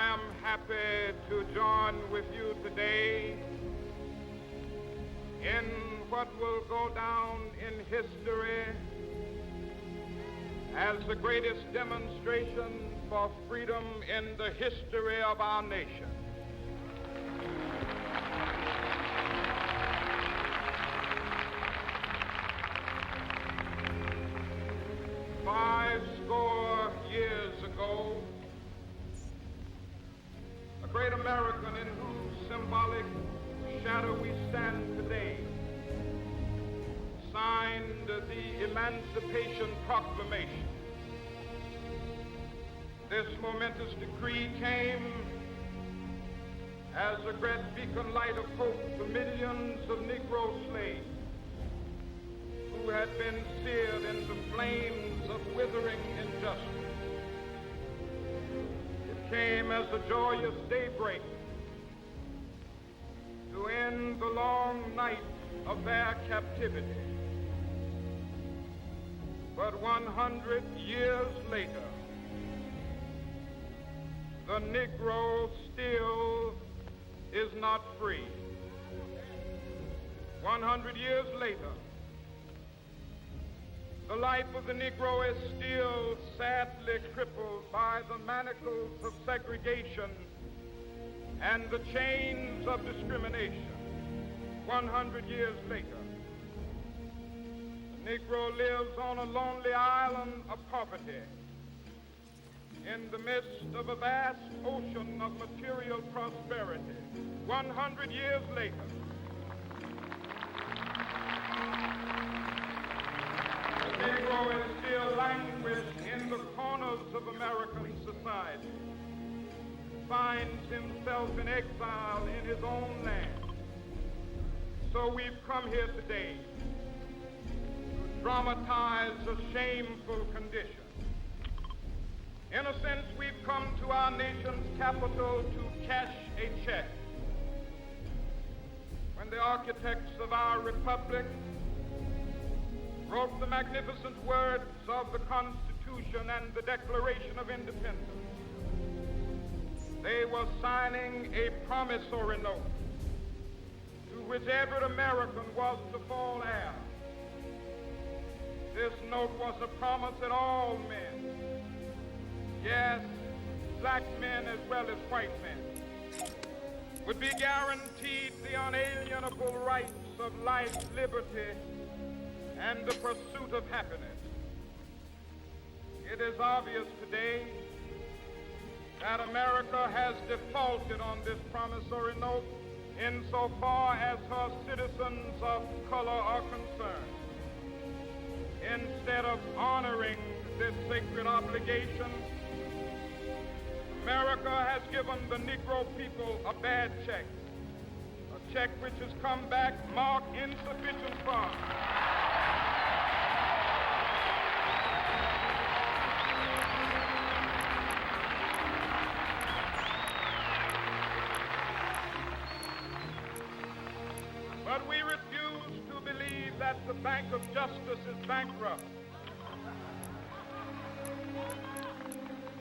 am happy to join with you today in what will go down in history as the greatest demonstration for freedom in the history of our nation. Fourscore years ago, a great American in whose symbolic shadow we stand today signed the Emancipation Proclamation. This momentous decree came as a great beacon light of hope to millions of Negro slaves who had been seared in the flames of withering injustice. It came as a joyous daybreak to end the long night of their captivity. But 100 years later, the Negro still is not free. 100 years later, the life of the Negro is still sadly crippled by the manacles of segregation and the chains of discrimination. 100 years later, the Negro lives on a lonely island of poverty in the midst of a vast ocean of material prosperity. 100 years later, the Negro is still languished in the corners of American society, finds himself in exile in his own land. So we've come here today to dramatize a shameful condition. In a sense, we've come to our nation's capital to cash a check. When the architects of our republic wrote the magnificent words of the Constitution and the Declaration of Independence, they were signing a promissory note to which every American was to fall heir. This note was a promise that all men, yes, black men as well as white men, would be guaranteed the unalienable rights of life, liberty, and the pursuit of happiness. It is obvious today that America has defaulted on this promissory note insofar as her citizens of color are concerned. Instead of honoring this sacred obligation, America has given the Negro people a bad check, a check which has come back marked insufficient funds. But we refuse to believe that the Bank of Justice is bankrupt.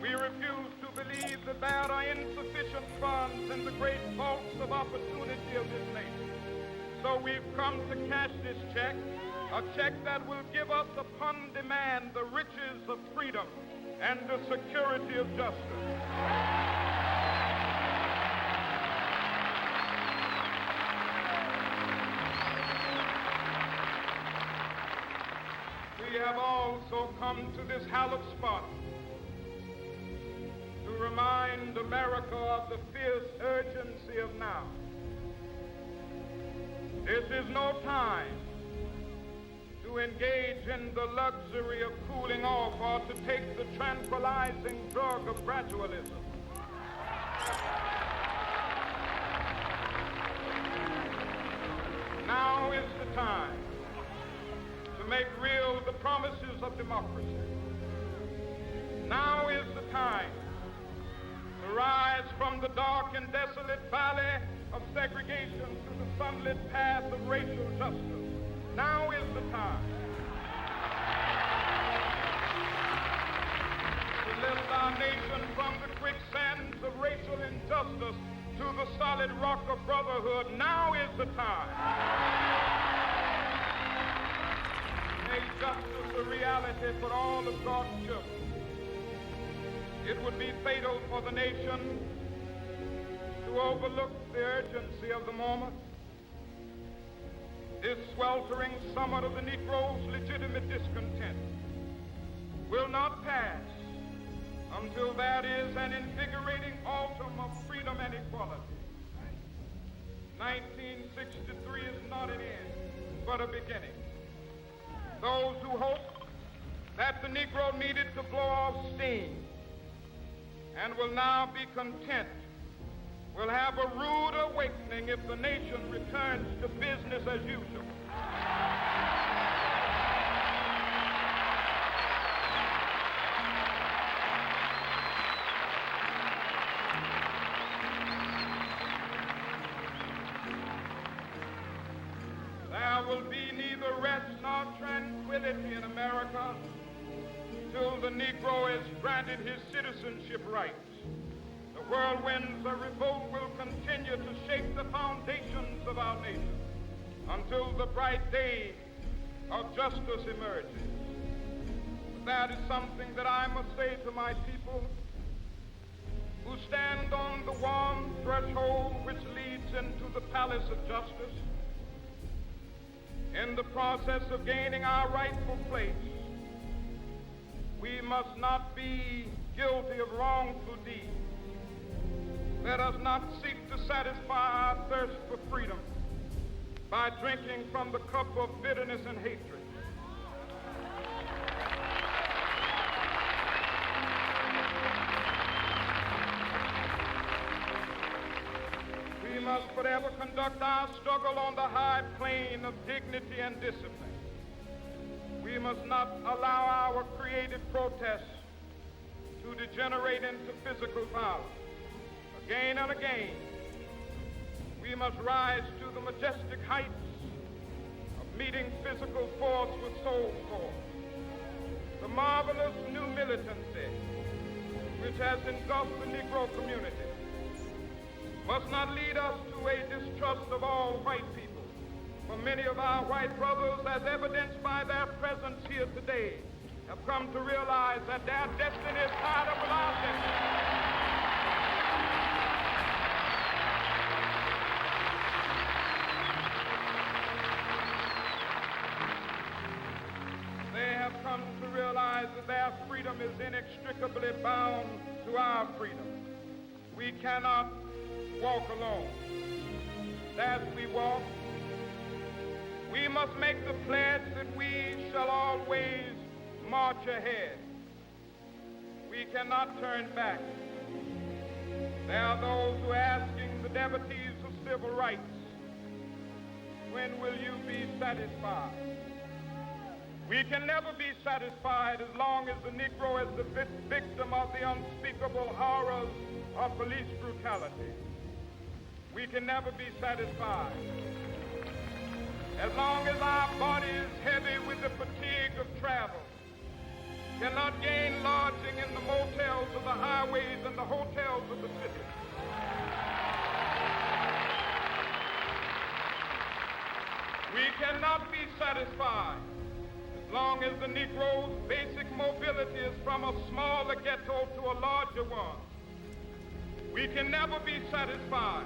We refuse to believe that there are insufficient funds in the great vaults of opportunity of this nation. So we've come to cash this check, a check that will give us upon demand the riches of freedom and the security of justice. We have also come to this hallowed spot to remind America of the fierce urgency of now. This is no time to engage in the luxury of cooling off or to take the tranquilizing drug of gradualism. Now is the time to make real the promises of democracy. Now is the time to rise from the dark and desolate valley of segregation to the sunlit path of racial justice. Now is the time to lift our nation from the quicksands of racial solid rock of brotherhood, now is the time. Make justice a reality for all of God's children. It would be fatal for the nation to overlook the urgency of the moment. This sweltering summit of the Negro's legitimate discontent will not pass until that is an invigorating autumn of freedom and equality. 1963 is not an end, but a beginning. Those who hope that the Negro needed to blow off steam and will now be content will have a rude awakening if the nation returns to business as usual. There will be neither rest nor tranquility in America till the Negro is granted his citizenship rights. The whirlwinds of revolt will continue to shake the foundations of our nation until the bright day of justice emerges. But that is something that I must say to my people who stand on the warm threshold which leads into the palace of justice. In the process of gaining our rightful place, we must not be guilty of wrongful deeds. Let us not seek to satisfy our thirst for freedom by drinking from the cup of bitterness and hatred. We must forever conduct our struggle on the high plane of dignity and discipline. We must not allow our creative protests to degenerate into physical violence. Again and again, we must rise to the majestic heights of meeting physical force with soul force. The marvelous new militancy which has engulfed the Negro community must not lead us to a distrust of all white people. For many of our white brothers, as evidenced by their presence here today, have come to realize that their destiny is tied up with our destiny. They have come to realize that their freedom is inextricably bound to our freedom. We cannot walk alone. As we walk, we must make the pledge that we shall always march ahead. We cannot turn back. There are those who are asking the devotees of civil rights, when will you be satisfied? We can never be satisfied as long as the Negro is the victim of the unspeakable horrors of police brutality. We can never be satisfied as long as our body is heavy with the fatigue of travel, cannot gain lodging in the motels of the highways and the hotels of the city. We cannot be satisfied as long as the Negro's basic mobility is from a smaller ghetto to a larger one. We can never be satisfied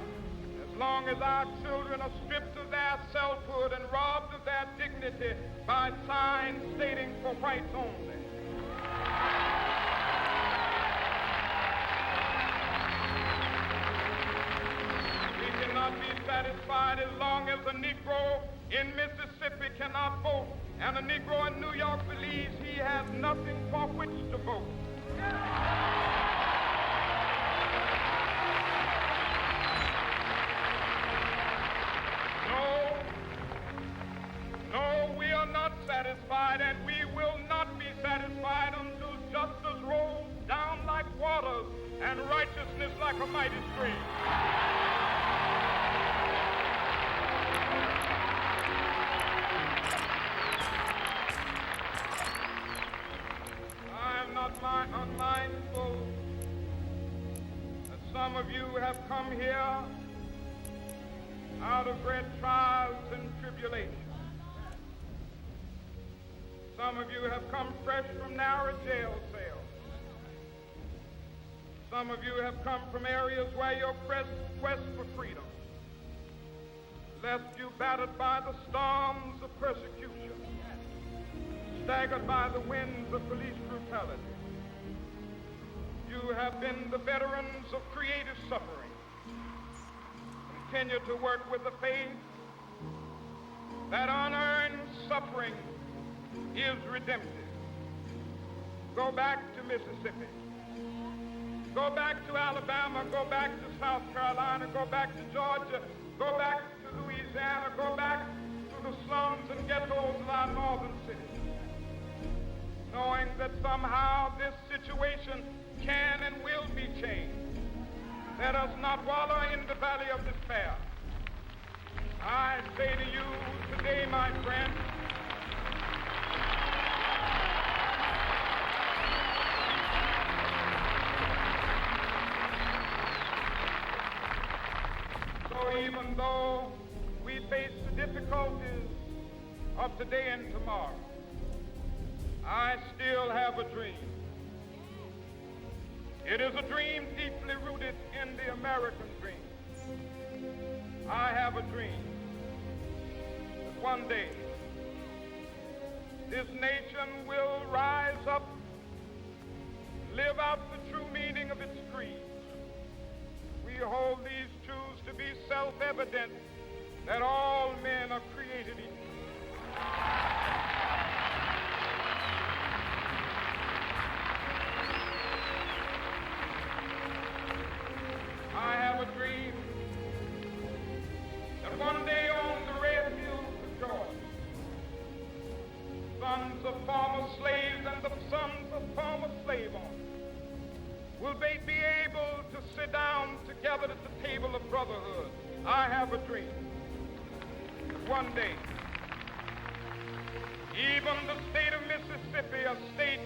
as long as our children are stripped of their selfhood and robbed of their dignity by signs stating for whites only. We cannot be satisfied as long as a Negro in Mississippi cannot vote and a Negro in New York believes he has nothing for which to vote. No, we are not satisfied, and we will not be satisfied until justice rolls down like waters and righteousness like a mighty stream. I am not unmindful that some of you have come here out of great trials and tribulations. Some of you have come fresh from narrow jail cells. Some of you have come from areas where your quest for freedom left you battered by the storms of persecution, staggered by the winds of police brutality. You have been the veterans of creative suffering. Continue to work with the faith that unearned suffering is redemptive. Go back to Mississippi. Go back to Alabama. Go back to South Carolina. Go back to Georgia. Go back to Louisiana. Go back to the slums and ghettos of our northern cities, knowing that somehow this situation can and will be changed. Let us not wallow in the valley of despair. I say to you today, my friend, so even though we face the difficulties of today and tomorrow, I still have a dream. It is a dream deeply rooted in the American dream. I have a dream that one day this nation will rise up, live out the true meaning of its creed. We hold these truths to be self-evident, that all men are created equal. I have a dream that one day on the red hills of Georgia, sons of former slaves and the sons of former slave owners will be able to sit down together at the table of brotherhood. I have a dream that one day even the state of Mississippi, a state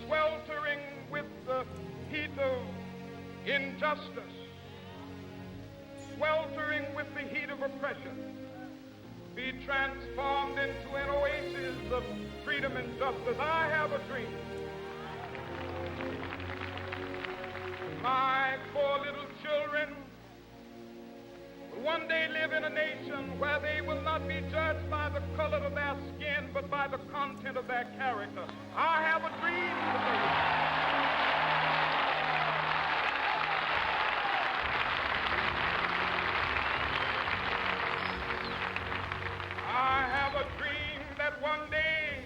sweltering with the heat of injustice, sweltering with the heat of oppression, be transformed into an oasis of freedom and justice. I have a dream. My poor little children will one day live in a nation where they will not be judged by the color of their skin, but by the content of their character. I have a dream today. One day,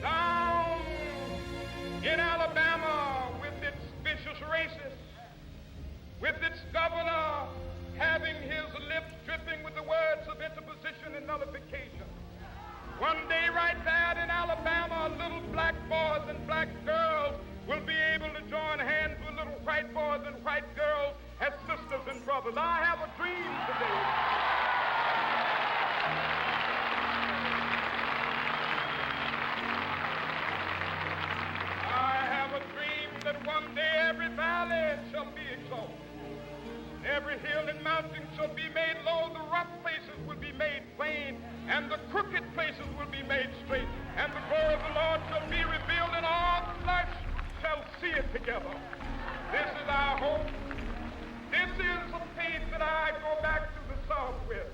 down in Alabama, with its vicious racists, with its governor having his lips dripping with the words of interposition and nullification. One day, right there in Alabama, little black boys and black girls will be able to join hands with little white boys and white girls as sisters and brothers. I have a dream today. That one day every valley shall be exalted, every hill and mountain shall be made low, the rough places will be made plain, and the crooked places will be made straight, and the glory of the Lord shall be revealed, and all flesh shall see it together. This is our hope. This is the faith that I go back to the South with.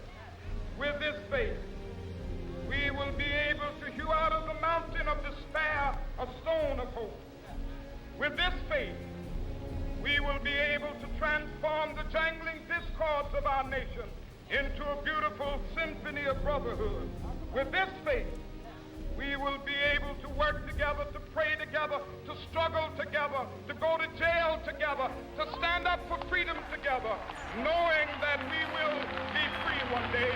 With this faith, we will be able to hew out of the mountain of despair a stone of hope. With this faith, we will be able to transform the jangling discords of our nation into a beautiful symphony of brotherhood. With this faith, we will be able to work together, to pray together, to struggle together, to go to jail together, to stand up for freedom together, knowing that we will be free one day.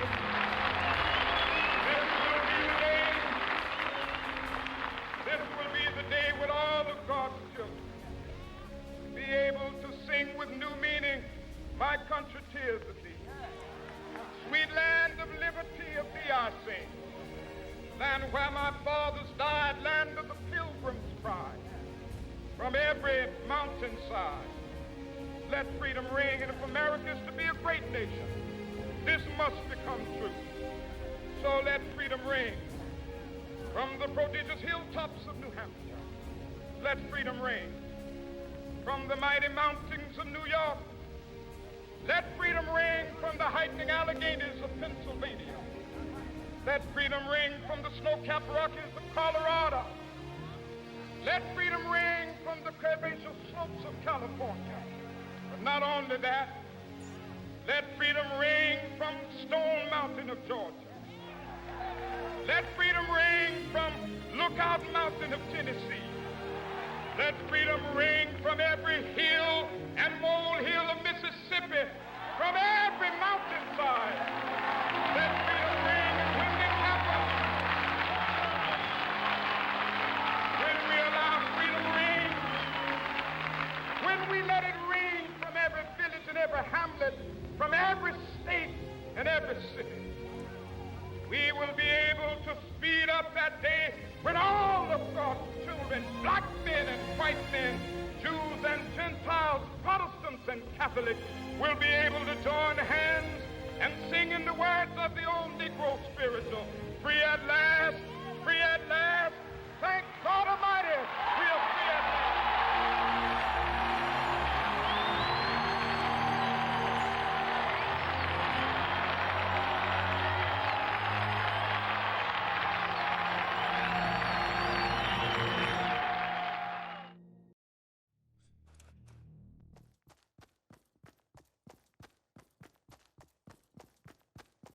This will be the day. This will be the day when all of God's children be able to sing with new meaning, my country tears of thee. Sweet land of liberty of thee I sing. Land where my fathers died, land of the pilgrim's pride. From every mountainside, let freedom ring. And if America is to be a great nation, This must become true. So let freedom ring from the prodigious hilltops of New Hampshire. Let freedom ring from the mighty mountains of New York. Let freedom ring from the heightening Alleghenies of Pennsylvania. Let freedom ring from the snow-capped Rockies of Colorado. Let freedom ring from the curvaceous slopes of California. But not only that, let freedom ring from Stone Mountain of Georgia. Let freedom ring from Lookout Mountain of Tennessee. Let freedom ring from every hill and molehill of Mississippi, from every mountainside. Let freedom ring when it happens. When we allow freedom ring, when we let it ring from every village and every hamlet, from every state and every city, we will be able to speed up that day when all of God's children, black men and white men, Jews and Gentiles, Protestants and Catholics, will be able to join hands and sing in the words of the old Negro spiritual, free at last, free at